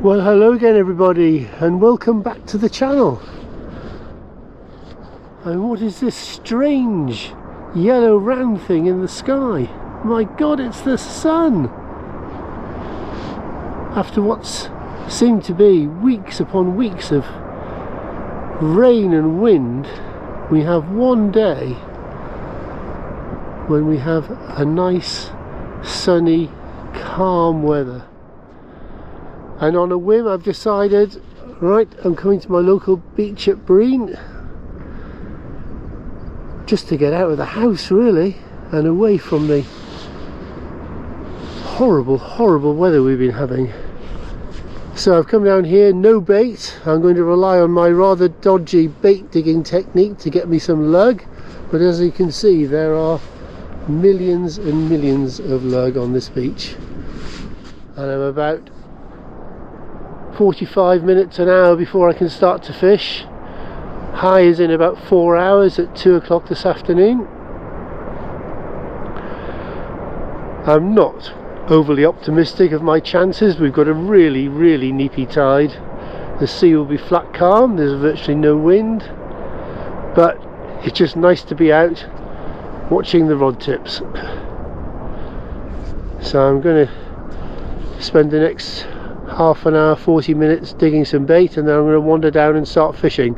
Well, hello again everybody, and welcome back to the channel. And what is this strange yellow round thing in the sky? My god, it's the sun! After what's seemed to be weeks upon weeks of rain and wind, we have one day when we have a nice sunny calm weather. And on a whim I've decided, right, I'm coming to my local beach at Brean just to get out of the house really and away from the horrible weather we've been having. So I've come down here, no bait. I'm going to rely on my rather dodgy bait digging technique to get me some lug, but as you can see there are millions and millions of lug on this beach, and I'm about 45 minutes an hour before I can start to fish. High is in about 4 hours at 2 o'clock this afternoon. I'm not overly optimistic of my chances. We've got a really nippy tide. The sea will be flat calm, there's virtually no wind, but it's just nice to be out watching the rod tips. So I'm going to spend the next half an hour, 40 minutes digging some bait, and then I'm going to wander down and start fishing.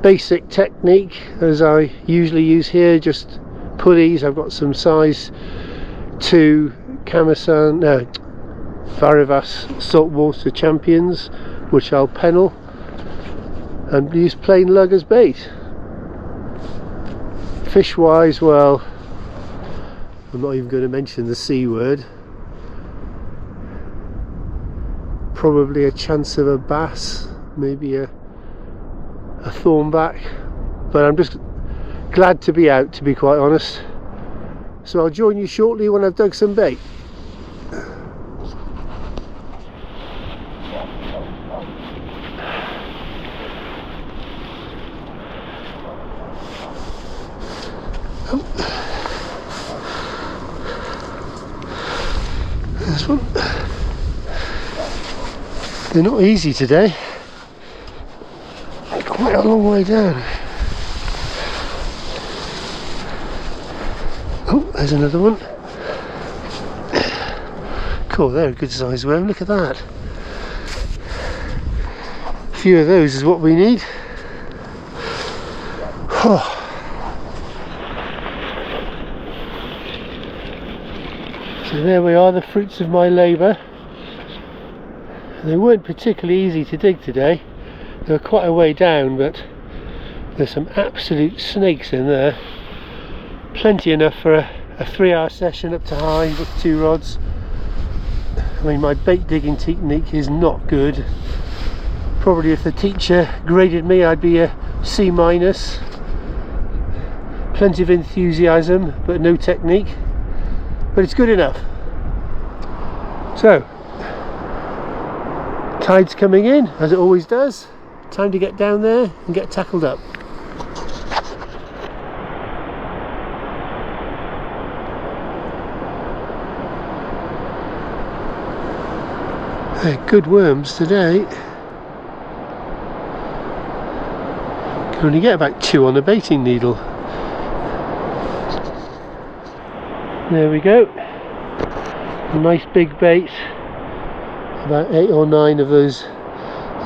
Basic technique as I usually use here, just pulleys. I've got some size 2 Varivas saltwater champions which I'll pennel and use plain lug as bait. Fish wise, well, I'm not even going to mention the C word. Probably a chance of a bass, maybe a thornback, but I'm just glad to be out, to be quite honest. So I'll join you shortly when I've dug some bait. This one. They're not easy today. Quite a long way down. Oh, there's another one. Cool, they're a good size worm, look at that. A few of those is what we need. Oh. So there we are, the fruits of my labour. They weren't particularly easy to dig today. They were quite a way down, but there's some absolute snakes in there. Plenty enough for a 3-hour session up to high with 2 rods. I mean, my bait digging technique is not good. Probably if the teacher graded me I'd be a C-. Plenty of enthusiasm but no technique, but it's good enough. So tide's coming in as it always does. Time to get down there and get tackled up. They're good worms today. Can only get about 2 on a baiting needle. There we go. A nice big bait. About 8 or 9 of those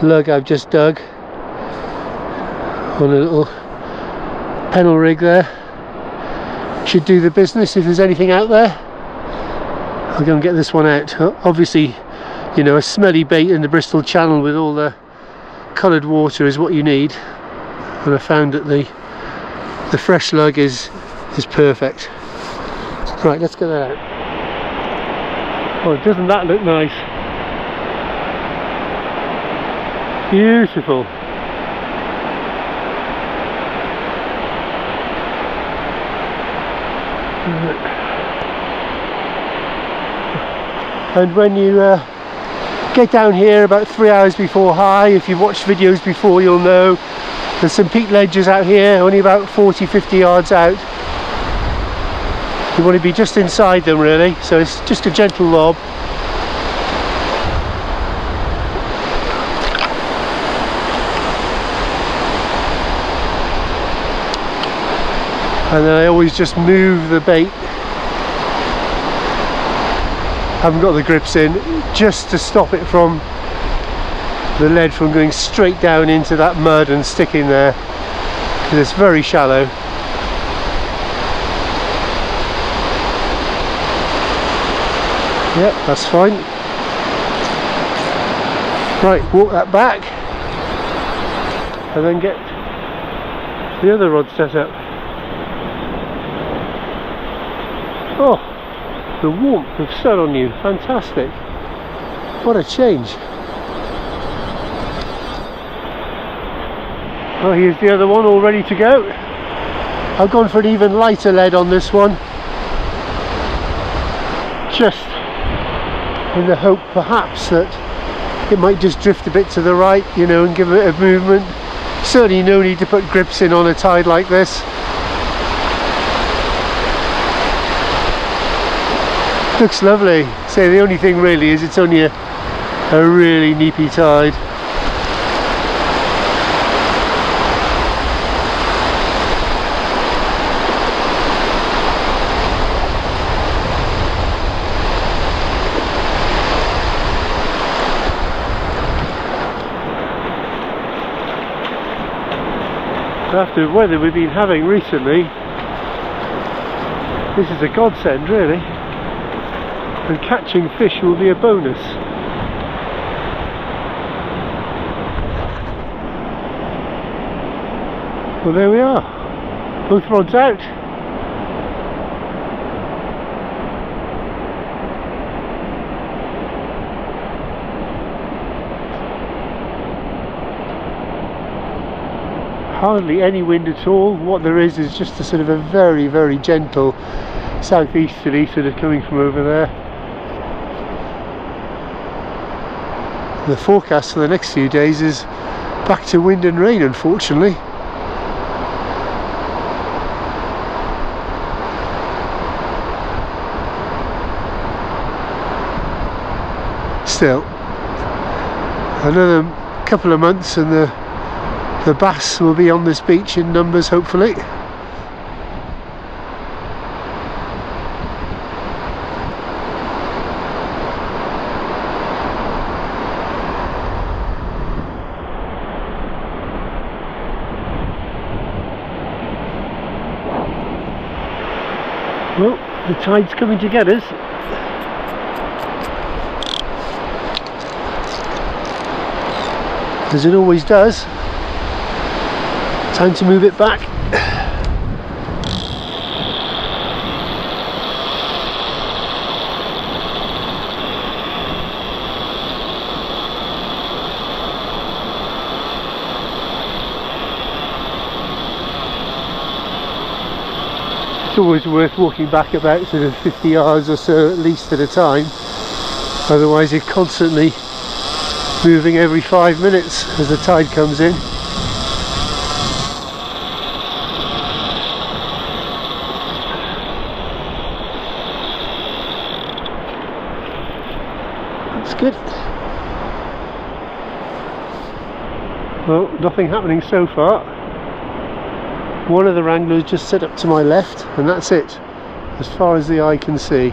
lug I've just dug on a little pennel rig there. Should do the business if there's anything out there. I'll go and get this one out. Obviously, you know, a smelly bait in the Bristol Channel with all the coloured water is what you need, and I found that the fresh lug is perfect. Right, let's get that out. Oh, doesn't that look nice? Beautiful. And when you get down here about 3 hours before high, if you've watched videos before you'll know there's some peak ledges out here, only about 40-50 yards out. You want to be just inside them really, so it's just a gentle lob. and then I always just move the bait, haven't got the grips in, just to stop it from the lead from going straight down into that mud and sticking there, because it's very shallow. Yep, that's fine. Right, walk that back and then get the other rod set up. Oh, the warmth of sun on you, fantastic. What a change. Oh, here's the other one all ready to go. I've gone for an even lighter lead on this one, just in the hope perhaps that it might just drift a bit to the right, you know, and give it a movement. Certainly no need to put grips in on a tide like this. Looks lovely. So the only thing really is it's only a really neapy tide. After the weather we've been having recently, this is a godsend really, and catching fish will be a bonus. Well, there we are, both rods out. Hardly any wind at all. What there is just a sort of a very, very gentle southeasterly sort of coming from over there. The forecast for the next few days is back to wind and rain, unfortunately. Still, another couple of months and the bass will be on this beach in numbers, hopefully. Well, the tide's coming to get us. As it always does. Time to move it back. It's always worth walking back about sort of 50 yards or so at least at a time, otherwise you're constantly moving every 5 minutes as the tide comes in. That's good. Well, nothing happening so far. One of the wranglers just set up to my left, and that's it, as far as the eye can see.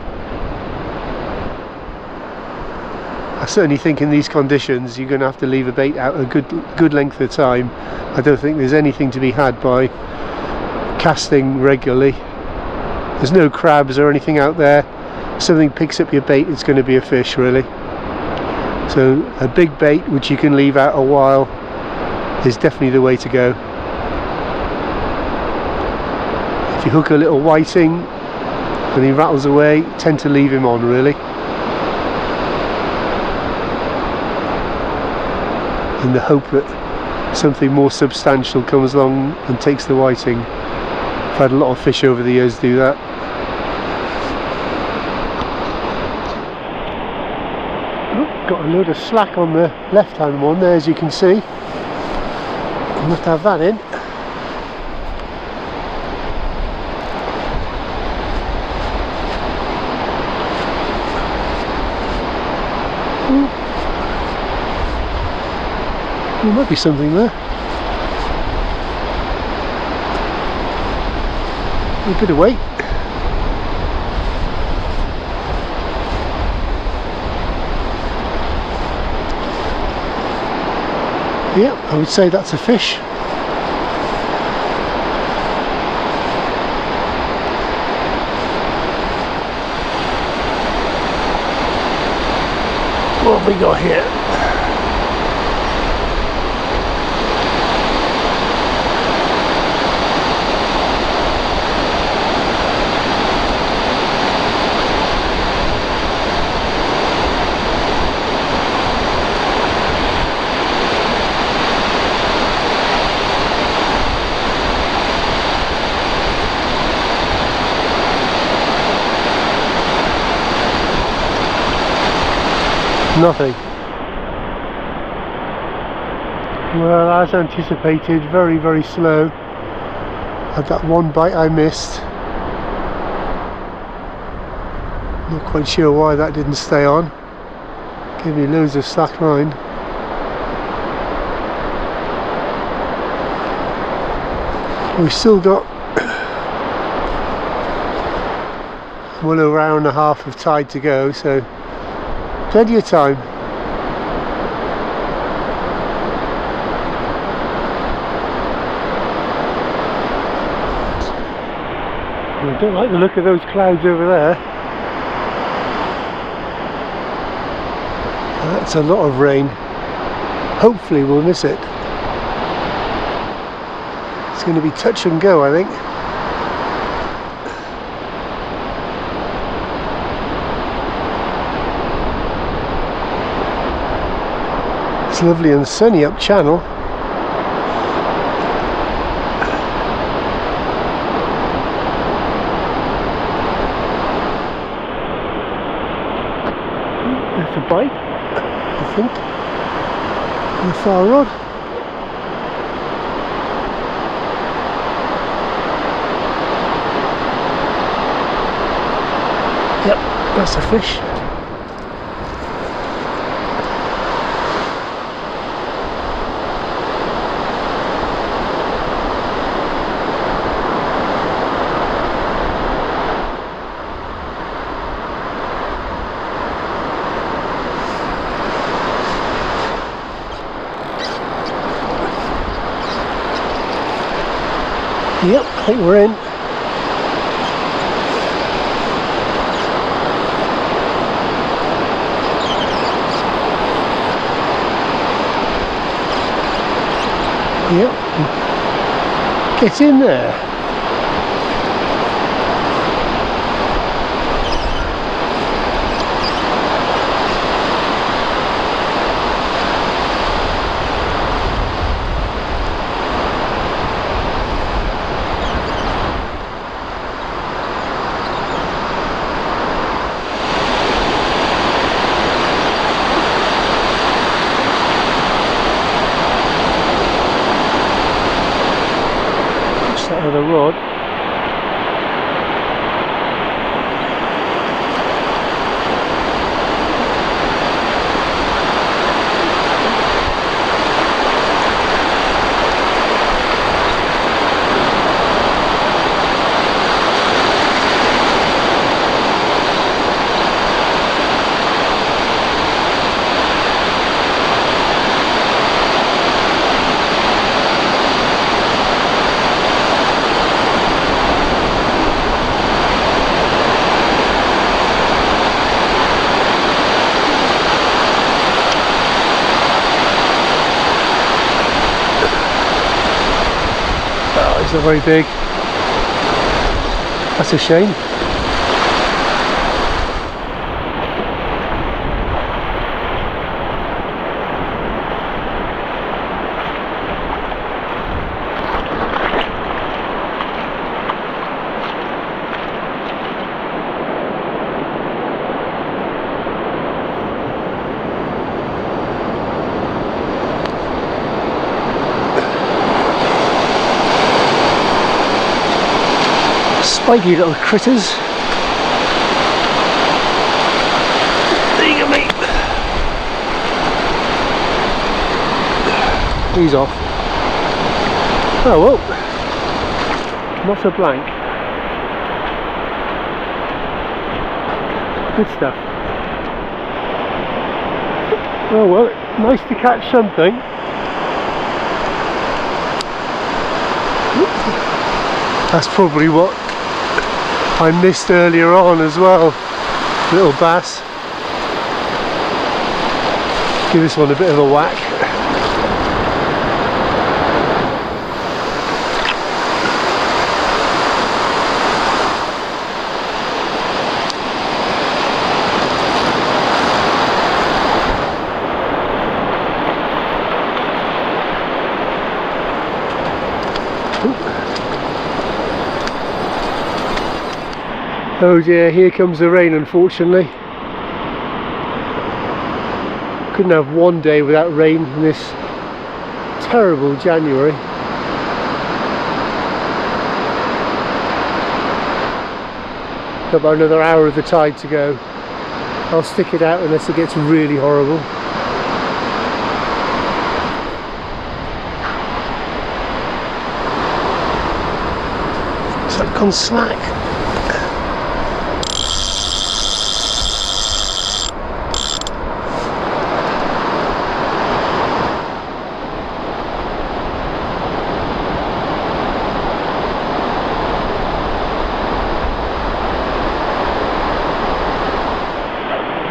I certainly think in these conditions you're going to have to leave a bait out a good length of time. I don't think there's anything to be had by casting regularly. There's no crabs or anything out there. If something picks up your bait, it's going to be a fish really. So a big bait which you can leave out a while is definitely the way to go. If you hook a little whiting and he rattles away, tend to leave him on really. In the hope that something more substantial comes along and takes the whiting. I've had a lot of fish over the years do that. Oh, got a load of slack on the left hand one there, as you can see. I'll have to have that in. There might be something there. A bit of weight. Yeah, I would say that's a fish. What have we got here? Nothing. Well, as anticipated, very, very slow. Had that one bite I missed. Not quite sure why that didn't stay on. Gave me loads of slack line. We've still got well over an hour and a half of tide to go, so plenty of time. I don't like the look of those clouds over there. That's a lot of rain. Hopefully we'll miss it. It's going to be touch and go, I think. It's lovely and sunny up channel. There's a bite, I think, on the far rod. Yep, that's a fish. Yep, I think we're in. Yep, get in there. That other rod. It's not very big. That's a shame. Spiky little critters. There you go, mate. He's off. Oh well, not a blank. Good stuff. Oh well, nice to catch something. That's probably what I missed earlier on as well. Little bass. Give this one a bit of a whack. Oh dear, here comes the rain, unfortunately. Couldn't have one day without rain in this terrible January. Got about another hour of the tide to go. I'll stick it out unless it gets really horrible. It's like gone slack.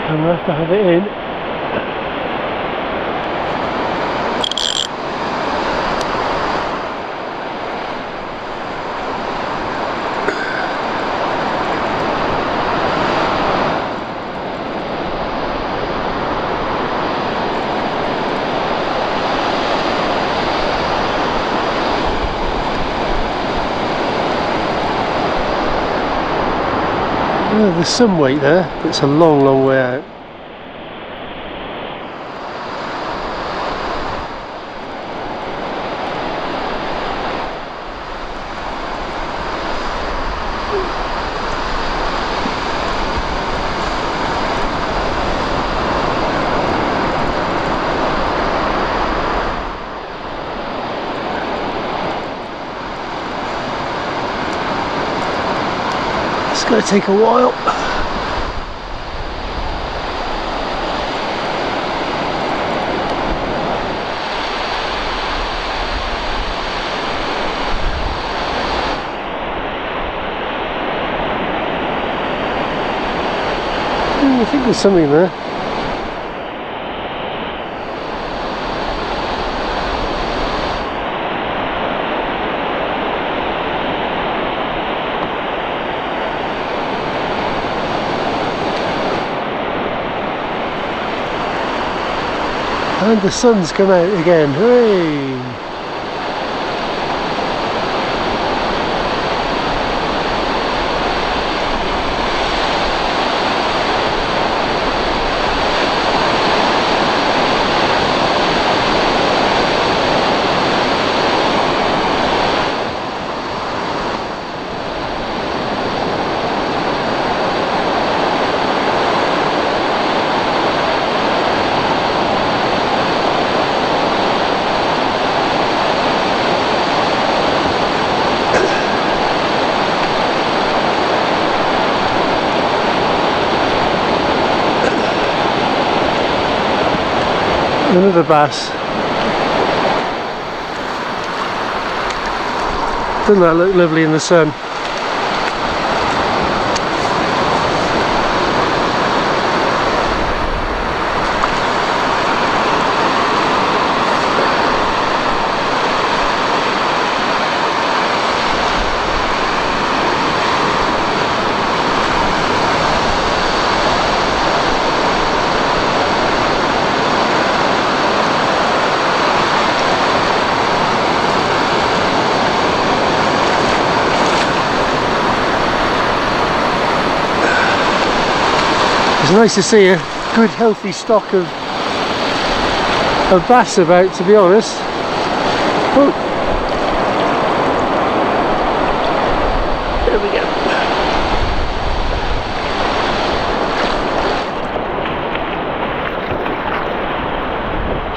I'm going to have to have it in. Oh, there's some weight there, but it's a long, long way out. It's going to take a while. I think there's something there. And the sun's come out again, hooray! Another bass. Doesn't that look lovely in the sun? It's nice to see a good healthy stock of bass about, to be honest. Oh. There we go.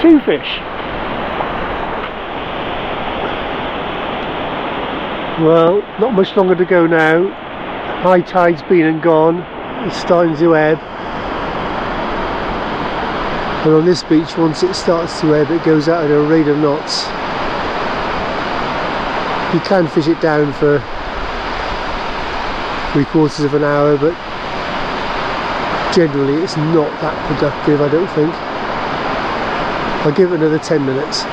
Two fish. Well, not much longer to go now. High tide's been and gone. it's starting to ebb. And on this beach, once it starts to ebb, it goes out at a rate of knots. You can fish it down for 3/4 of an hour, but generally it's not that productive, I don't think. I'll give it another 10 minutes.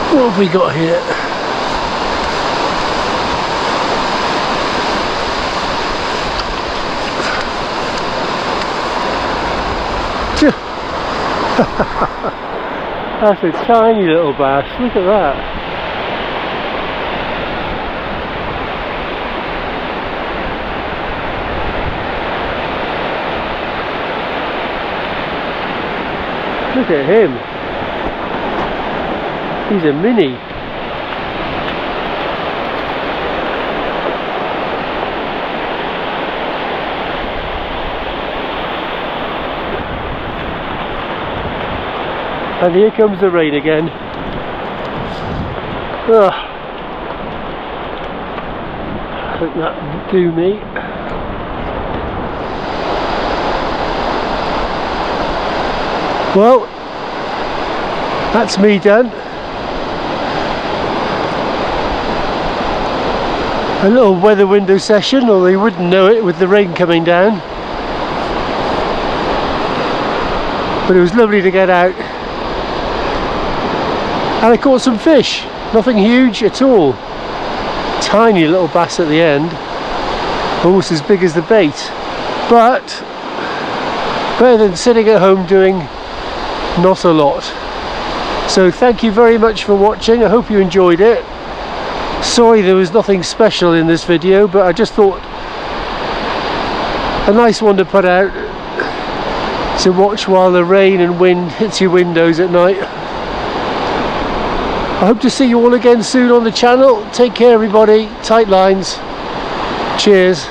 What have we got here? That's a tiny little bass, look at that. Look at him. He's a mini. And here comes the rain again. Ugh. I think that'll do me. Well, that's me done. A little weather window session, although you wouldn't know it with the rain coming down. But it was lovely to get out. And I caught some fish, nothing huge at all. Tiny little bass at the end, almost as big as the bait. But better than sitting at home doing not a lot. So thank you very much for watching, I hope you enjoyed it. Sorry there was nothing special in this video, but I just thought a nice one to put out to watch while the rain and wind hits your windows at night. I hope to see you all again soon on the channel. Take care everybody, tight lines, cheers.